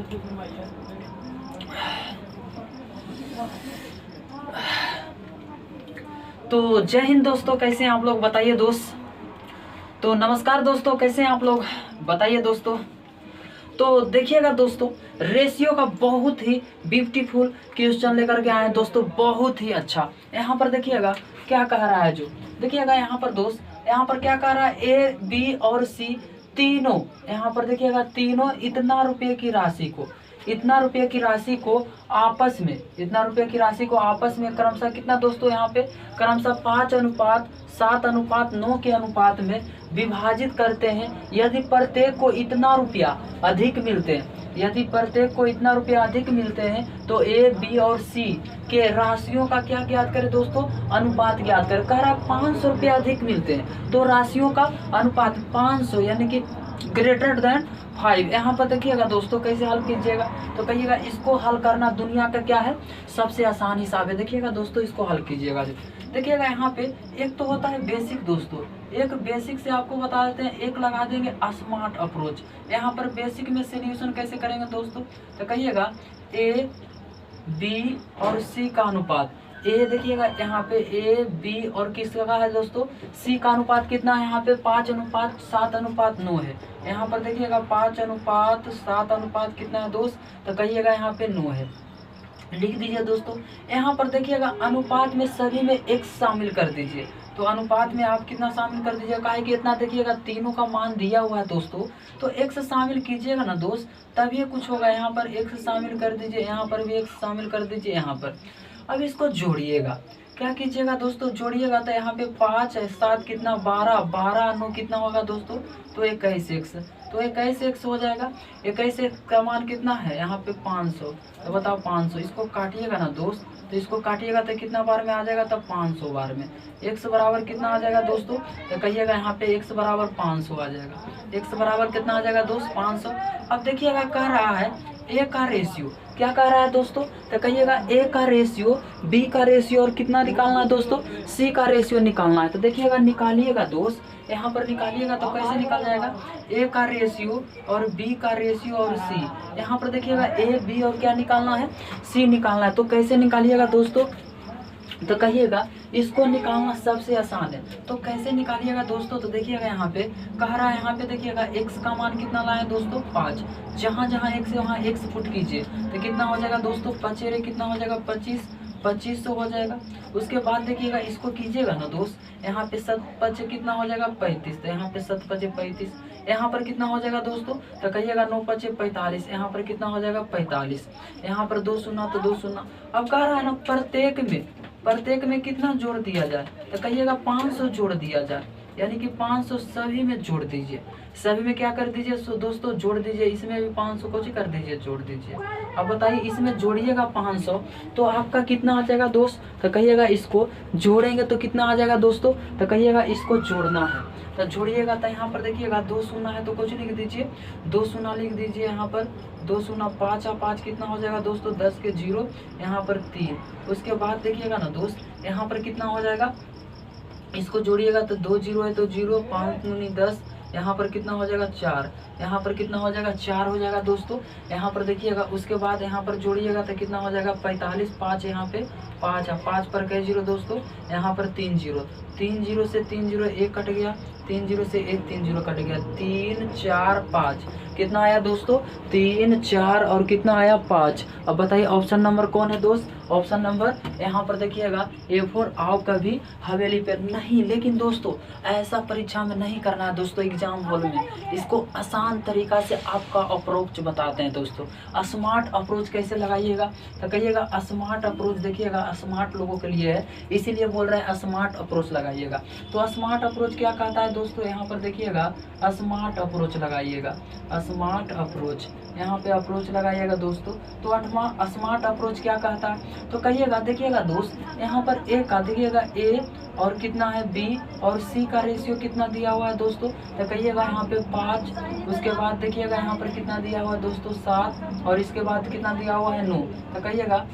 तो जय हिंद दोस्तों, कैसे हैं आप लोग बताइए दोस्त। तो नमस्कार दोस्तों, कैसे हैं आप लोग बताइए दोस्तों। तो देखिएगा दोस्तों, रेशियो का बहुत ही ब्यूटीफुल क्वेश्चन लेकर के आए हैं दोस्तों, बहुत ही अच्छा। यहाँ पर देखिएगा क्या कह रहा है, जो देखिएगा यहाँ पर दोस्त, यहाँ पर क्या कह रहा है, ए बी और सी तीनों, यहाँ पर देखिएगा तीनों इतना रुपये की राशि को, इतना रुपये की राशि को आपस में, इतना रुपये की राशि को आपस में क्रमशः कितना दोस्तों, यहाँ पे क्रमशः 5:7:9 के अनुपात में विभाजित करते हैं। यदि प्रत्येक को इतना रुपया अधिक मिलते हैं, यदि प्रत्येक को इतना रुपया अधिक मिलते हैं, तो ए बी और सी के राशियों का क्या ज्ञात करें दोस्तों, अनुपात ज्ञात करें। कह रहा है 500 रुपया अधिक मिलते हैं तो राशियों का अनुपात 500 यानी कि ग्रेटर देन 5। यहाँ पर देखिएगा दोस्तों कैसे हल कीजिएगा, तो कहिएगा इसको हल करना दुनिया का क्या है, सबसे आसान हिसाब है। देखिएगा दोस्तों, इसको हल कीजिएगा। देखिएगा यहाँ पे एक तो होता है बेसिक दोस्तों, एक बेसिक से आपको बता देते हैं, एक लगा देंगे स्मार्ट अप्रोच। यहाँ पर बेसिक में सोल्यूशन कैसे करेंगे दोस्तों, तो कहिएगा ए बी और सी का अनुपात। ए देखिएगा यहाँ पे ए बी और किसका है दोस्तों, सी का अनुपात कितना है, यहाँ पे 5:7:9 है। यहाँ पर देखिएगा 5:7 कितना है दोस्त, तो कहिएगा यहाँ पे 9 है, लिख दीजिए दोस्तों। यहाँ पर देखिएगा अनुपात में सभी में x शामिल कर दीजिए, तो अनुपात में आप कितना शामिल कर दीजिए, काहे कि इतना देखिएगा तीनों का मान दिया हुआ है दोस्तों, तो x शामिल कीजिएगा ना दोस्त, तब ये कुछ होगा। यहाँ पर x शामिल कर दीजिए, यहाँ पर भी x शामिल कर दीजिए यहाँ पर। अब इसको जोड़िएगा, क्या कीजिएगा दोस्तों, जोड़िएगा तो यहाँ पे 5 है, 7 कितना 12, 9 कितना होगा दोस्तों, तो 21x, तो 21x हो जाएगा। 21x का मान कितना है, यहाँ पे 500, तो बताओ 500, इसको काटिएगा ना दोस्त, तो इसको काटिएगा तो कितना बार में आ जाएगा, तब 500 बार में। x बराबर कितना आ जाएगा दोस्तों, तो कहिएगा यहाँ पे x बराबर 500 आ जाएगा। x बराबर कितना आ जाएगा दोस्त, 500। अब देखिएगा कह रहा है ए का रेशियो, क्या कह रहा है दोस्तों, तो कहिएगा ए का रेशियो, बी का रेशियो और कितना निकालना है दोस्तों, सी का रेशियो निकालना है। तो देखिएगा निकालिएगा दोस्त, यहाँ पर निकालिएगा तो कैसे निकल जाएगा, ए का रेशियो और बी का रेशियो और सी। यहाँ पर देखिएगा ए बी और क्या निकालना है, सी निकालना है। तो कैसे निकालिएगा दोस्तों, तो कहिएगा इसको निकालना सबसे आसान है, तो कैसे निकालिएगा दोस्तों, तो देखिएगा यहाँ पे कह रहा है, यहाँ पे देखिएगा x का मान कितना लाए दोस्तों, 5। जहाँ जहाँ x है वहाँ x पुट कीजिए, तो कितना हो जाएगा दोस्तों, 5 कितना हो जाएगा, 25 हो जाएगा। उसके बाद देखिएगा इसको कीजिएगा ना दोस्त, यहाँ पे 7×5 कितना हो जाएगा, 35, तो यहाँ पे 7×5 35, यहाँ पर कितना हो जाएगा दोस्तों, तो कहिएगा 9×5 45, यहाँ पर कितना हो जाएगा 45, यहाँ पर 2 शून्य तो 2 शून्य। अब कह रहा है ना प्रत्येक में कितना जोड़ दिया जाए, तो कहिएगा 500 जोड़ दिया जाए, यानी कि 500 सभी में जोड़ दीजिए, सभी में क्या कर दीजिए दोस्तों, जोड़ दीजिए। इसमें भी 500 कुछ कर दीजिए, जोड़ दीजिए। अब बताइए इसमें जोड़िएगा 500 तो आपका कितना आ जाएगा दोस्त, तो कहिएगा इसको जोड़ेंगे तो कितना आ जाएगा दोस्तों, तो कहिएगा इसको जोड़ना है, तो जोड़िएगा। तो यहाँ पर देखिएगा 2 शून्य है तो कुछ लिख दीजिए, 2 शून्य लिख दीजिए यहाँ पर, 2 शून्य 5 और 5 कितना हो जाएगा दोस्तों, 10 के 0, यहाँ पर 3। उसके बाद देखिएगा ना दोस्त, यहाँ पर कितना हो जाएगा, इसको जोड़िएगा तो 2 0 है तो 0, 5 दूनी 10, यहाँ पर कितना हो जाएगा 4, यहाँ पर कितना हो जाएगा 4 हो जाएगा दोस्तों। यहाँ पर देखिएगा उसके बाद यहाँ पर जोड़िएगा तो कितना हो जाएगा 45, 5 यहाँ पे 5 है, 5 पर कई 0 दोस्तों, यहाँ पर 3 0, 3 0 से 3 0 1 कट गया, 3 0 से 1 3 0 कट गया, 3 4 5 कितना आया दोस्तों, 3 4 और कितना आया 5। अब बताइए ऑप्शन नंबर कौन है दोस्त, ऑप्शन नंबर यहाँ पर देखिएगा A4 आओ कभी हवेली पर नहीं। लेकिन दोस्तों ऐसा परीक्षा में नहीं करना है दोस्तों, एग्जाम हॉल में इसको आसान तरीका से आपका अप्रोच बताते हैं दोस्तों। स्मार्ट अप्रोच कैसे लगाइएगा, तो कहिएगा स्मार्ट अप्रोच देखिएगा स्मार्ट लोगों के लिए है, इसीलिए बोल रहे हैं स्मार्ट अप्रोच लगाइएगा। तो स्मार्ट अप्रोच क्या कहता है दोस्तों, यहाँ पर देखिएगा स्मार्ट अप्रोच लगाइएगा, स्मार्ट अप्रोच यहाँ पे अप्रोच लगाइएगा दोस्तों। तो 8वां स्मार्ट अप्रोच क्या कहता है, तो कहिएगा देखिएगा दोस्त, यहाँ पर ए का देखिएगा ए और कितना है बी और सी का रेशियो कितना दिया हुआ है दोस्तों, तो कहिएगा यहाँ पे 5। उसके बाद देखिएगा यहाँ पर कितना दिया हुआ है दोस्तों 7 और इसके बाद कितना दिया हुआ है 9, तो कहिएगा